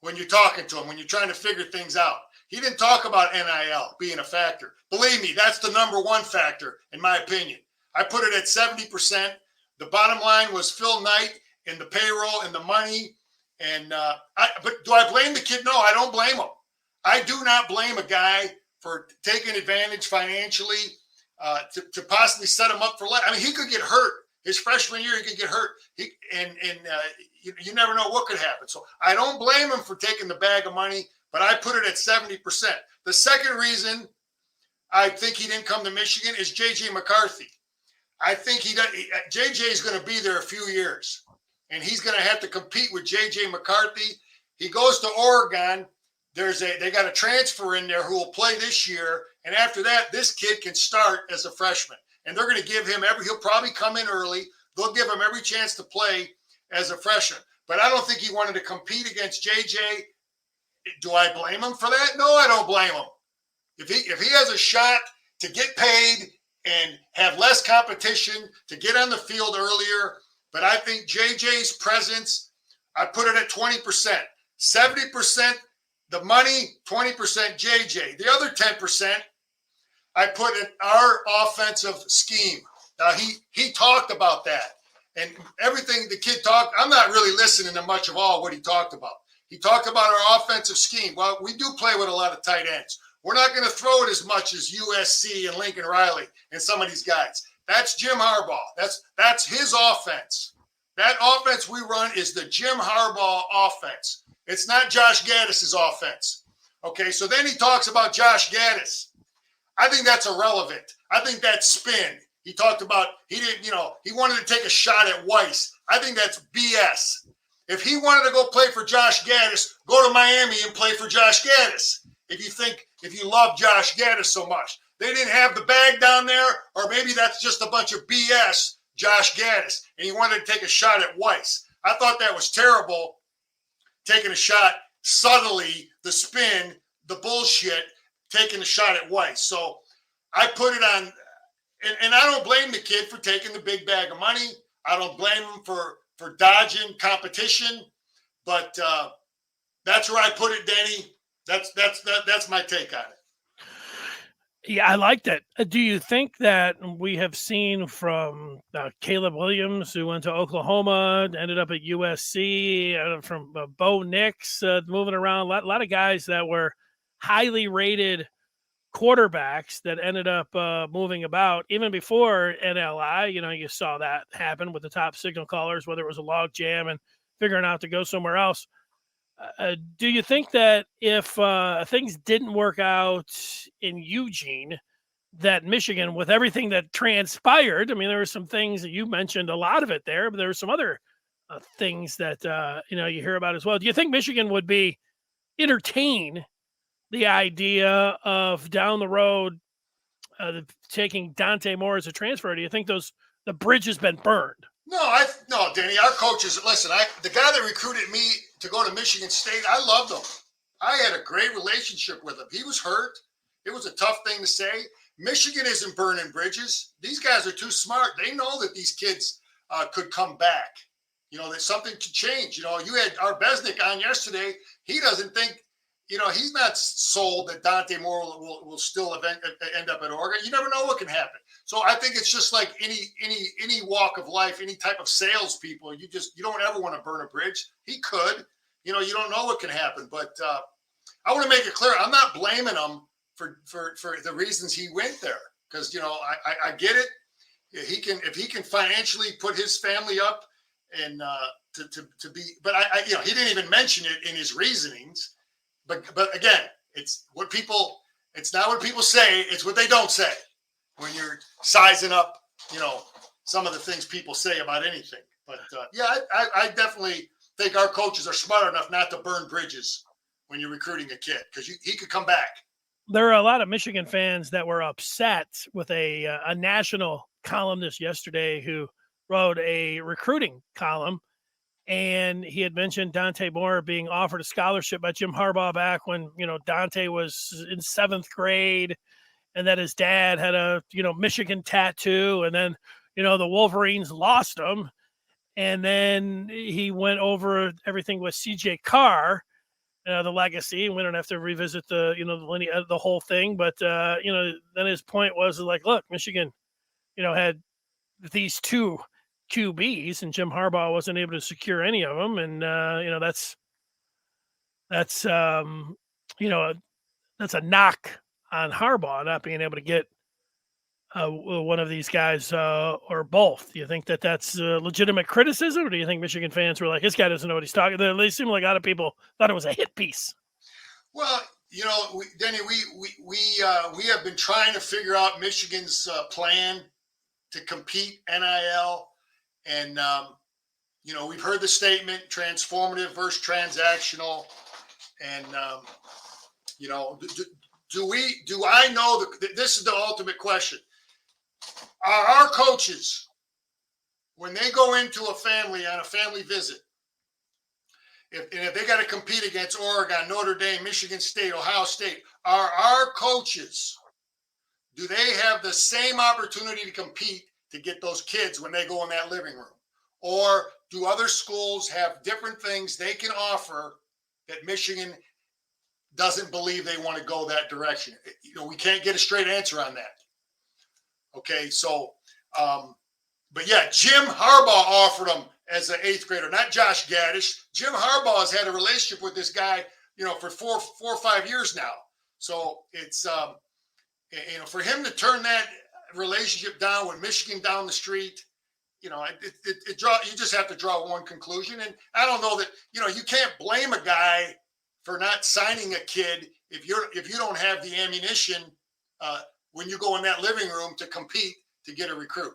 [SPEAKER 3] when you're talking to them, when you're trying to figure things out. He didn't talk about NIL being a factor. Believe me, that's the number one factor, in my opinion. I put it at 70%. The bottom line was Phil Knight and the payroll and the money. But do I blame the kid? No, I don't blame him. I do not blame a guy for taking advantage financially to possibly set him up for life. I mean, he could get hurt. His freshman year, he could get hurt. You never know what could happen. So I don't blame him for taking the bag of money, but I put it at 70%. The second reason I think he didn't come to Michigan is J.J. McCarthy. I think J.J. is going to be there a few years, and he's going to have to compete with J.J. McCarthy. He goes to Oregon. They got a transfer in there who will play this year, and after that, this kid can start as a freshman. And they're going to give him he'll probably come in early. They'll give him every chance to play as a freshman. But I don't think he wanted to compete against JJ. Do I blame him for that? No, I don't blame him. If he has a shot to get paid and have less competition, to get on the field earlier, but I think JJ's presence, I put it at 20%. 70% the money, 20% JJ. The other 10%, I put in our offensive scheme. He talked about that, and everything the kid talked. I'm not really listening to much of all what he talked about. He talked about our offensive scheme. Well, we do play with a lot of tight ends. We're not going to throw it as much as USC and Lincoln Riley and some of these guys. That's Jim Harbaugh. That's his offense. That offense we run is the Jim Harbaugh offense. It's not Josh Gaddis's offense. Okay, so then he talks about Josh Gaddis. I think that's irrelevant. I think that's spin. He talked about he wanted to take a shot at Weiss. I think that's BS. If he wanted to go play for Josh Gaddis, go to Miami and play for Josh Gaddis. If you love Josh Gaddis so much. They didn't have the bag down there, or maybe that's just a bunch of BS, Josh Gaddis, and he wanted to take a shot at Weiss. I thought that was terrible, taking a shot subtly, the spin, the bullshit, taking a shot at Weiss. So I put it on, and I don't blame the kid for taking the big bag of money. I don't blame him for dodging competition, but that's where I put it, Denny. That's my take on it.
[SPEAKER 1] Yeah, I like that. Do you think that we have seen from Caleb Williams, who went to Oklahoma, ended up at USC, from Bo Nix moving around, a lot of guys that were highly rated quarterbacks that ended up moving about even before NLI? You saw that happen with the top signal callers, whether it was a log jam and figuring out to go somewhere else. Do you think that if things didn't work out in Eugene, that Michigan, with everything that transpired, I mean, there were some things that you mentioned, a lot of it there, but there were some other things that, you hear about as well. Do you think Michigan would entertain the idea of down the road taking Dante Moore as a transfer? Do you think the bridge has been burned?
[SPEAKER 3] No, Danny. Our coaches, listen. The guy that recruited me to go to Michigan State, I loved him. I had a great relationship with him. He was hurt. It was a tough thing to say. Michigan isn't burning bridges. These guys are too smart. They know that these kids could come back. That something could change. You had Arbesnik on yesterday. He doesn't think. He's not sold that Dante Moore will still end up at Oregon. You never know what can happen. So I think it's just like any walk of life, any type of salespeople. You don't ever want to burn a bridge. He could. You don't know what can happen. But I want to make it clear, I'm not blaming him for the reasons he went there, because I get it. If he can financially put his family up and to be, but he didn't even mention it in his reasonings. But again, it's not what people say, it's what they don't say when you're sizing up, some of the things people say about anything. But I definitely think our coaches are smart enough not to burn bridges when you're recruiting a kid, because he could come back.
[SPEAKER 1] There are a lot of Michigan fans that were upset with a national columnist yesterday who wrote a recruiting column. And he had mentioned Dante Moore being offered a scholarship by Jim Harbaugh back when, Dante was in 7th grade, and that his dad had a, Michigan tattoo. And then, the Wolverines lost him. And then he went over everything with CJ Carr, the legacy. And we don't have to revisit the whole thing. But, then his point was like, look, Michigan, had these two QBs, and Jim Harbaugh wasn't able to secure any of them. And, that's a knock on Harbaugh, not being able to get one of these guys or both. Do you think that that's legitimate criticism, or do you think Michigan fans were like, this guy doesn't know what he's talking about? They seem like a lot of people thought it was a hit piece.
[SPEAKER 3] Well, Denny, we have been trying to figure out Michigan's plan to compete NIL. And, we've heard the statement, transformative versus transactional. And, do I know this is the ultimate question. Are our coaches, when they go into a family on a family visit, if they got to compete against Oregon, Notre Dame, Michigan State, Ohio State, are our coaches, do they have the same opportunity to compete to get those kids when they go in that living room? Or do other schools have different things they can offer that Michigan doesn't believe they want to go that direction? We can't get a straight answer on that. Okay, so, but yeah, Jim Harbaugh offered him as an 8th grader, not Josh Gaddish. Jim Harbaugh has had a relationship with this guy, for four or 5 years now. So it's, for him to turn that relationship down with Michigan down the street, you just have to draw one conclusion. And I don't know that, you can't blame a guy for not signing a kid if you don't have the ammunition when you go in that living room to compete to get a recruit.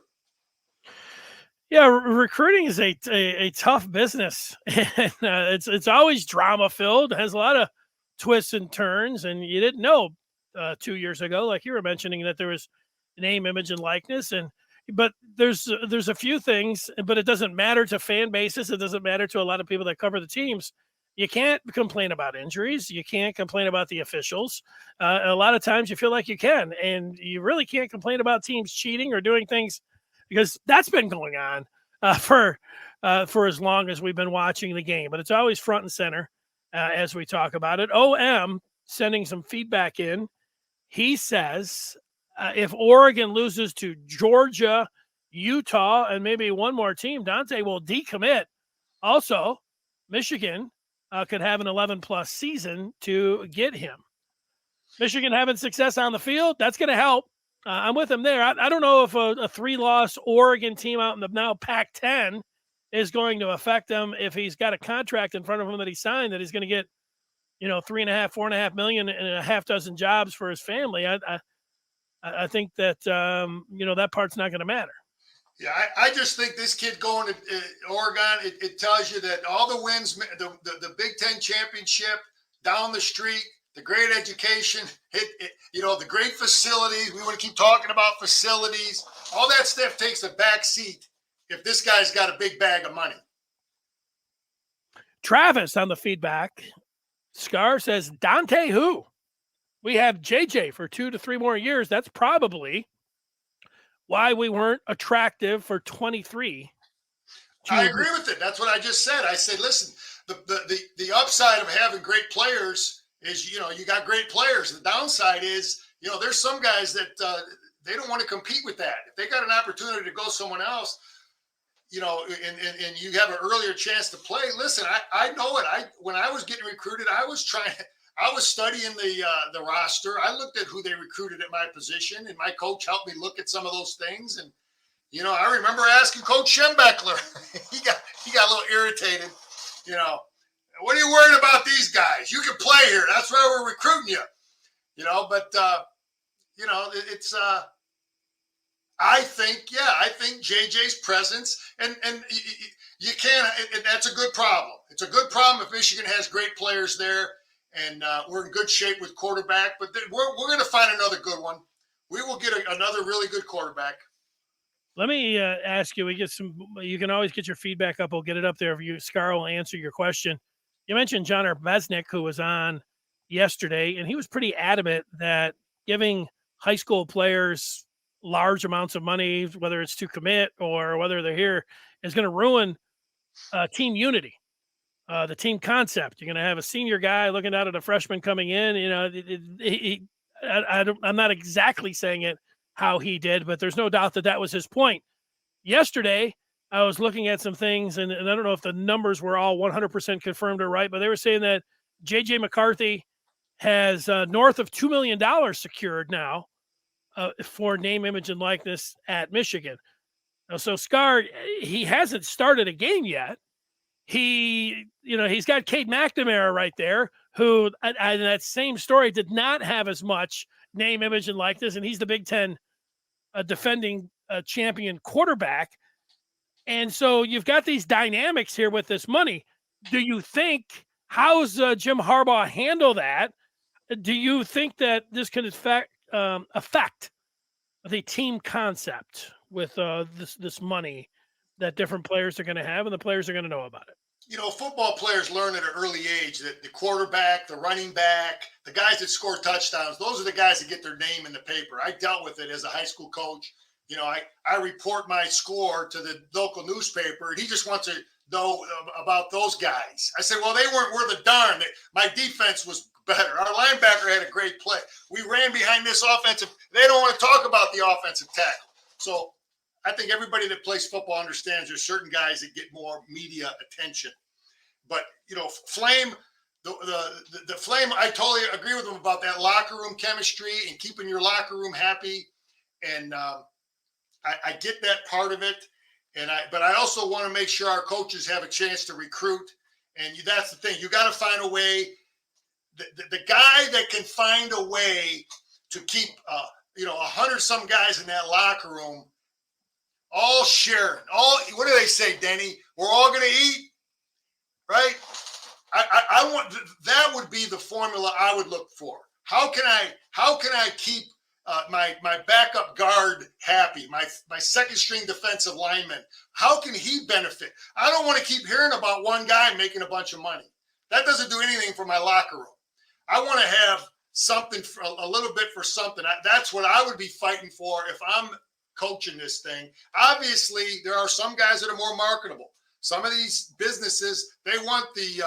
[SPEAKER 1] Yeah, recruiting is a tough business. And, it's always drama filled. It has a lot of twists and turns, and you didn't know 2 years ago, like you were mentioning, that there was name, image, and likeness. But there's a few things, but it doesn't matter to fan bases. It doesn't matter to a lot of people that cover the teams. You can't complain about injuries. You can't complain about the officials. A lot of times you feel like you can, and you really can't complain about teams cheating or doing things, because that's been going on for as long as we've been watching the game. But it's always front and center as we talk about it. OM sending some feedback in. He says, if Oregon loses to Georgia, Utah, and maybe one more team, Dante will decommit. Also, Michigan could have an 11-plus season to get him. Michigan having success on the field, that's going to help. I'm with him there. I don't know if a 3-loss Oregon team out in the now Pac-10 is going to affect him if he's got a contract in front of him that he signed that he's going to get, $3.5, $4.5 million and a half dozen jobs for his family. I think that that part's not going to matter.
[SPEAKER 3] Yeah, I just think this kid going to Oregon, it tells you that all the wins, the Big Ten championship down the street, the great education, the great facilities. We want to keep talking about facilities. All that stuff takes a back seat if this guy's got a big bag of money.
[SPEAKER 1] Travis on the feedback. Scar says, Dante who? We have JJ for 2 to 3 more years. That's probably why we weren't attractive for 23.
[SPEAKER 3] I agree with it. That's what I just said. I said, listen, the upside of having great players is, you got great players. The downside is, there's some guys that they don't want to compete with that. If they got an opportunity to go somewhere else, and you have an earlier chance to play. Listen, I know it. When I was getting recruited, I was studying the roster. I looked at who they recruited at my position, and my coach helped me look at some of those things. And I remember asking Coach Schembechler. he got a little irritated. What are you worried about these guys? You can play here. That's why we're recruiting you. But it's. I think JJ's presence and you can't. That's a good problem. It's a good problem if Michigan has great players there, and we're in good shape with quarterback. But we're going to find another good one. We will get another really good quarterback.
[SPEAKER 1] Let me ask you. You can always get your feedback up. We'll get it up there. Scar will answer your question. You mentioned John Arbesnik, who was on yesterday, and he was pretty adamant that giving high school players large amounts of money, whether it's to commit or whether they're here, is going to ruin team unity, the team concept. You're going to have a senior guy looking out at a freshman coming in. I'm not exactly saying it how he did, but there's no doubt that was his point. Yesterday, I was looking at some things, and I don't know if the numbers were all 100% confirmed or right, but they were saying that J.J. McCarthy has north of $2 million secured now for name, image, and likeness at Michigan. So Scar, he hasn't started a game yet. He's got Cade McNamara right there, who in that same story did not have as much name, image, and likeness, and he's the Big Ten defending champion quarterback. And so you've got these dynamics here with this money. Do you think, how's Jim Harbaugh handle that? Do you think that this can affect the team concept with this money that different players are going to have and the players are going to know about it?
[SPEAKER 3] Football players learn at an early age that the quarterback, the running back, the guys that score touchdowns, those are the guys that get their name in the paper. I dealt with it as a high school coach. I report my score to the local newspaper, and he just wants to know about those guys. I said, well, they weren't worth a darn. My defense was better. Our linebacker had a great play. We ran behind this offensive. They don't want to talk about the offensive tackle. So I think everybody that plays football understands there's certain guys that get more media attention. But, Flame, the Flame, I totally agree with him about that locker room chemistry and keeping your locker room happy. And I get that part of it. But I also want to make sure our coaches have a chance to recruit. And that's the thing. You got to find a way. The guy that can find a way to keep, 100 some guys in that locker room, all sharing, what do they say, Denny? We're all going to eat, right? I want, that would be the formula I would look for. How can I keep my backup guard happy, my second string defensive lineman? How can he benefit? I don't want to keep hearing about one guy making a bunch of money. That doesn't do anything for my locker room. I want to have something, a little bit for something. That's what I would be fighting for if I'm coaching this thing. Obviously, there are some guys that are more marketable. Some of these businesses, they want the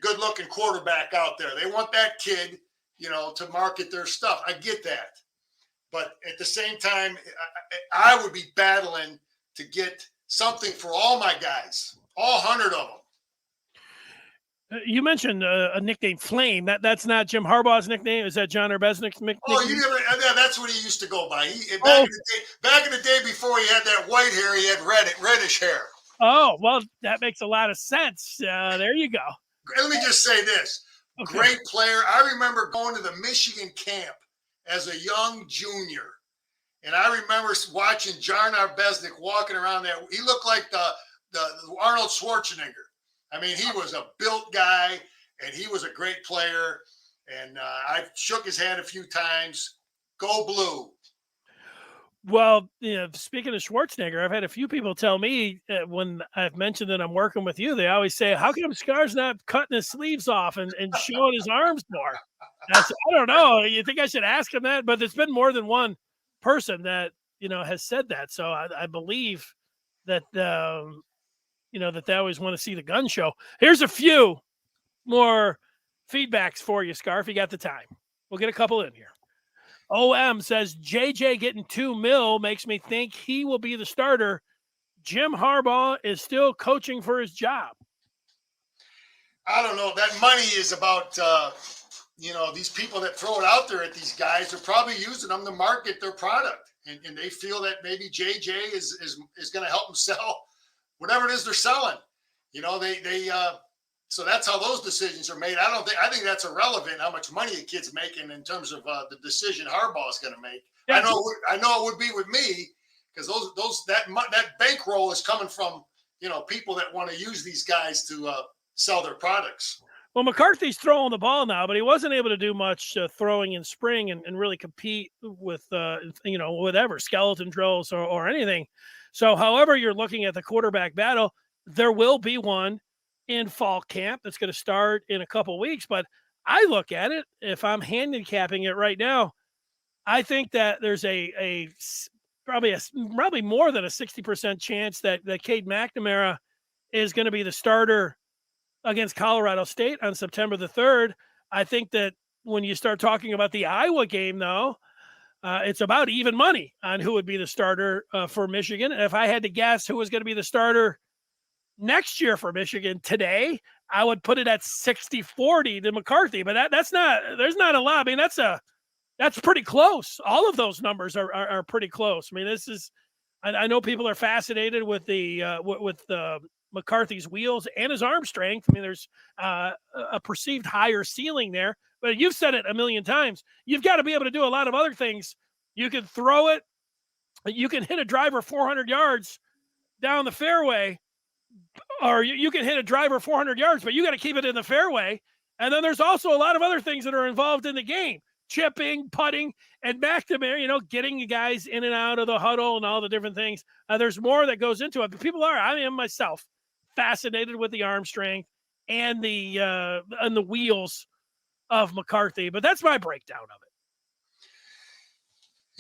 [SPEAKER 3] good-looking quarterback out there. They want that kid, to market their stuff. I get that. But at the same time, I would be battling to get something for all my guys, all 100 of them.
[SPEAKER 1] You mentioned a nickname, Flame. That's not Jim Harbaugh's nickname. Is that John Arbesnik's nickname?
[SPEAKER 3] Oh, that's what he used to go by. Back in the day before he had that white hair, he had reddish hair.
[SPEAKER 1] Oh, well, that makes a lot of sense. There you go.
[SPEAKER 3] Let me just say this. Okay. Great player. I remember going to the Michigan camp as a young junior. And I remember watching Jarnar Besnick walking around there. He looked like the Arnold Schwarzenegger. I mean, he was a built guy, and he was a great player. And I shook his hand a few times. Go Blue.
[SPEAKER 1] Well, speaking of Schwarzenegger, I've had a few people tell me when I've mentioned that I'm working with you, they always say, how come Scar's not cutting his sleeves off and showing his arms more? I said, I don't know. You think I should ask him that? But there's been more than one person that, has said that. So I believe that, that they always want to see the gun show. Here's a few more feedbacks for you, Scar, if you got the time. We'll get a couple in here. OM says JJ getting $2 million makes me think he will be the starter. Jim Harbaugh is still coaching for his job.
[SPEAKER 3] I don't know. That money is about, these people that throw it out there at these guys are probably using them to market their product. And they feel that maybe JJ is going to help them sell whatever it is they're selling. So that's how those decisions are made. I think that's irrelevant how much money a kid's making in terms of the decision Harbaugh is going to make. Yeah. I know it would be with me because that bankroll is coming from people that want to use these guys to sell their products.
[SPEAKER 1] Well, McCarthy's throwing the ball now, but he wasn't able to do much throwing in spring and really compete with whatever skeleton drills or anything. So, however you're looking at the quarterback battle, there will be one in fall camp that's going to start in a couple weeks. But I look at it, if I'm handicapping it right now, I think that there's probably more than a 60% chance that Cade McNamara is going to be the starter against Colorado State on September the 3rd. I think that when you start talking about the Iowa game, though, it's about even money on who would be the starter for Michigan. And if I had to guess who was going to be the starter next year for Michigan today, I would put it at 60-40 to McCarthy, but there's not a lot. I mean, that's pretty close. All of those numbers are pretty close. I mean, I know people are fascinated with the McCarthy's wheels and his arm strength. I mean, there's a perceived higher ceiling there, but you've said it a million times. You've got to be able to do a lot of other things. You can throw it. You can hit a driver 400 yards down the fairway, or you can hit a driver 400 yards, but you got to keep it in the fairway. And then there's also a lot of other things that are involved in the game: chipping, putting, and McNamara, getting you guys in and out of the huddle and all the different things. There's more that goes into it, but people I am myself fascinated with the arm strength and the wheels of McCarthy. But that's my breakdown of it.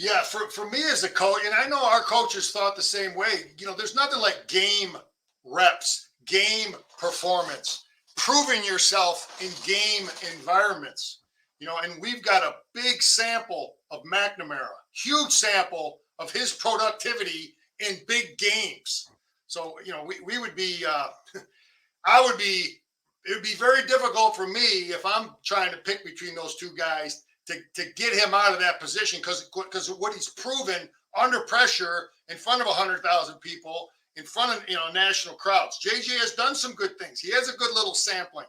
[SPEAKER 3] Yeah, for me as a coach, and I know our coaches thought the same way. There's nothing like game reps, game performance, proving yourself in game environments. And we've got a big sample of McNamara, huge sample of his productivity in big games. So, we would be, it would be very difficult for me if I'm trying to pick between those two guys to get him out of that position because of what he's proven under pressure in front of 100,000 people, in front of, national crowds. JJ has done some good things. He has a good little sampling,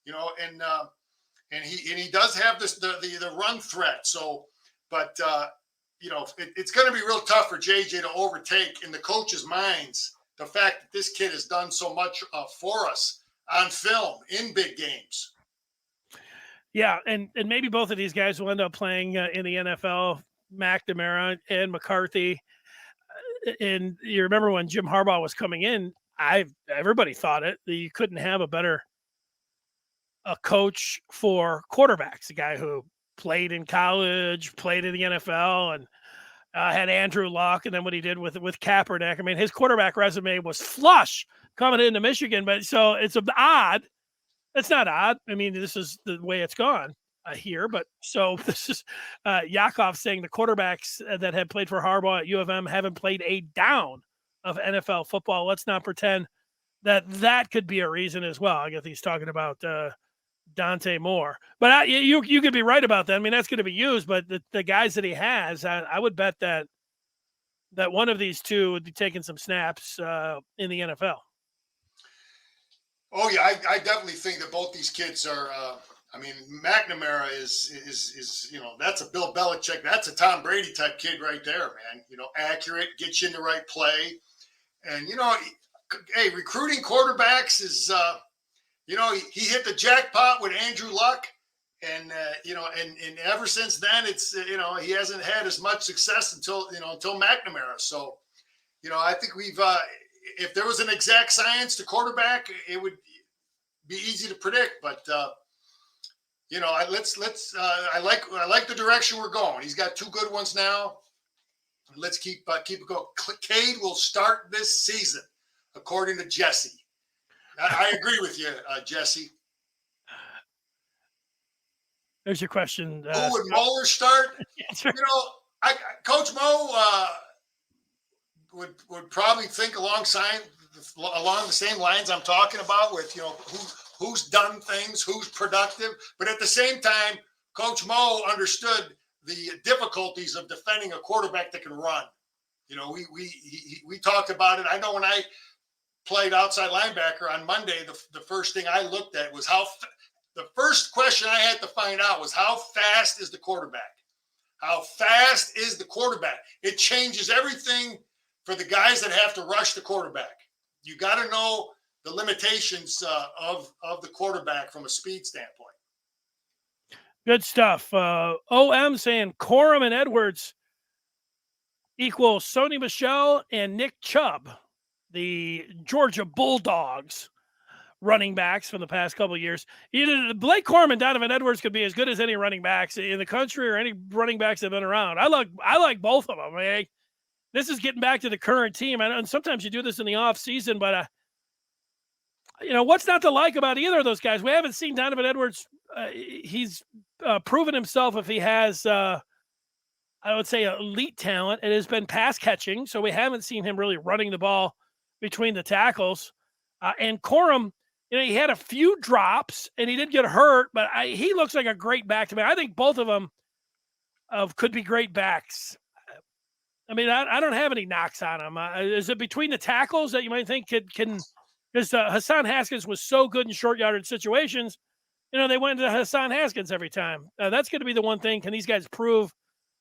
[SPEAKER 3] and he does have the run threat. So, but it's going to be real tough for JJ to overtake in the coaches' minds the fact that this kid has done so much for us on film in big games.
[SPEAKER 1] Yeah, and maybe both of these guys will end up playing in the NFL, McNamara and McCarthy. And you remember when Jim Harbaugh was coming in, everybody thought that you couldn't have a coach for quarterbacks, a guy who played in college, played in the NFL, and had Andrew Luck, and then what he did with Kaepernick. I mean, his quarterback resume was flush coming into Michigan, but so it's odd. It's not odd. I mean, this is the way it's gone here, but so this is Yakov saying the quarterbacks that have played for Harbaugh at U of M haven't played a down of NFL football. Let's not pretend that could be a reason as well. I guess he's talking about Dante Moore, but you could be right about that. I mean, that's going to be used, but the guys that he has, I would bet that one of these two would be taking some snaps in the NFL.
[SPEAKER 3] Oh yeah, I definitely think that both these kids are I mean, McNamara is that's a Bill Belichick, that's a Tom Brady type kid right there, man. Accurate, gets you in the right play, and hey, recruiting quarterbacks is he hit the jackpot with Andrew Luck, and and ever since then it's he hasn't had as much success until McNamara. So I think we've if there was an exact science to quarterback, it would be easy to predict, but. I like the direction we're going. He's got 2 good ones now. Let's keep it going. Cade will start this season, according to Jesse. I agree with you, Jesse.
[SPEAKER 1] There's your question.
[SPEAKER 3] Who would Moeller start? Coach Mo would probably think along the same lines I'm talking about with who's done things, who's productive. But at the same time, Coach Mo understood the difficulties of defending a quarterback that can run. We talked about it. I know when I played outside linebacker on Monday, the first thing I looked at was the first question I had to find out was how fast is the quarterback? How fast is the quarterback? It changes everything for the guys that have to rush the quarterback. You got to know the limitations of the quarterback from a speed standpoint.
[SPEAKER 1] Good stuff. OM saying Corum and Edwards equal Sony Michel and Nick Chubb, the Georgia Bulldogs running backs from the past couple of years. Either Blake Corum and Donovan Edwards could be as good as any running backs in the country or any running backs that have been around. I like both of them. I mean, this is getting back to the current team. And sometimes you do this in the off season, but what's not to like about either of those guys? We haven't seen Donovan Edwards. He's proven himself if he has, I would say, elite talent. It has been pass catching, so we haven't seen him really running the ball between the tackles. And Corum, he had a few drops, and he did get hurt, but he looks like a great back to me. I think both of them could be great backs. I mean, I don't have any knocks on them. Is it between the tackles that you might think can – because Hassan Haskins was so good in short yardage situations, they went to Hassan Haskins every time. That's going to be the one thing. Can these guys prove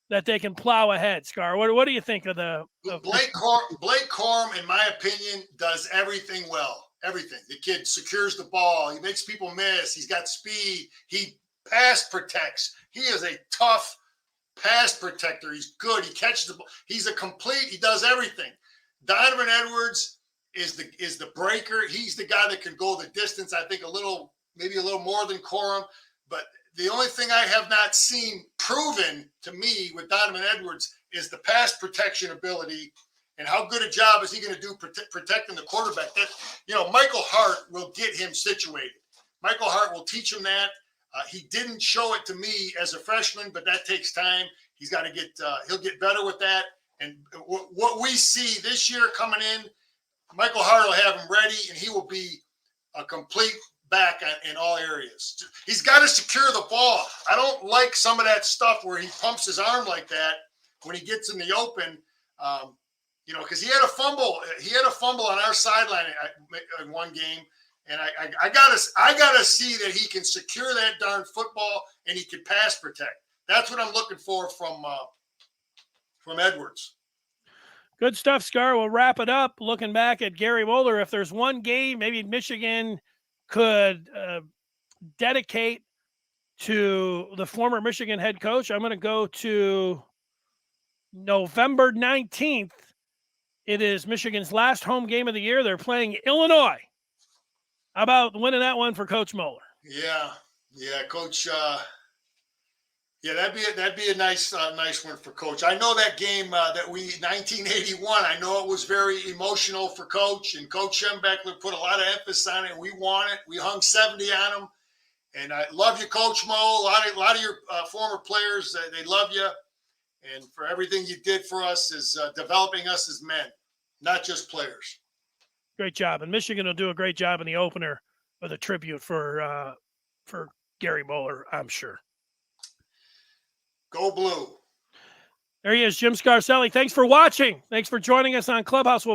[SPEAKER 1] that they can plow ahead, Scar? What do you think of
[SPEAKER 3] Blake Corum, in my opinion, does everything well. Everything. The kid secures the ball. He makes people miss. He's got speed. He pass protects. He is a tough pass protector. He's good. He catches the ball. He's he does everything. Donovan Edwards is the breaker. He's the guy that can go the distance. I think maybe a little more than Corum. But the only thing I have not seen proven to me with Donovan Edwards is the pass protection ability and how good a job is he going to do protecting the quarterback. That Michael Hart will get him situated. Michael Hart will teach him that. He didn't show it to me as a freshman, but that takes time. He's got to he'll get better with that. And what we see this year coming in, Michael Hart will have him ready, and he will be a complete back in all areas. He's got to secure the ball. I don't like some of that stuff where he pumps his arm like that when he gets in the open, because he had a fumble. He had a fumble on our sideline in one game, and I gotta see that he can secure that darn football and he can pass protect. That's what I'm looking for from Edwards.
[SPEAKER 1] Good stuff, Scar. We'll wrap it up looking back at Gary Moeller. If there's one game maybe Michigan could dedicate to the former Michigan head coach, I'm going to go to November 19th. It is Michigan's last home game of the year. They're playing Illinois. How about winning that one for Coach Moeller?
[SPEAKER 3] Yeah, Coach. That'd be a nice one for Coach. I know that game 1981. I know it was very emotional for Coach, and Coach Schembechler put a lot of emphasis on it. And we won it. We hung 70 on him, and I love you, Coach Mo. A lot of your former players, they love you, and for everything you did for us is developing us as men, not just players.
[SPEAKER 1] Great job, and Michigan will do a great job in the opener with a tribute for Gary Moeller, I'm sure.
[SPEAKER 3] Go Blue.
[SPEAKER 1] There he is, Jim Scarcelli. Thanks for watching. Thanks for joining us on Clubhouse. We'll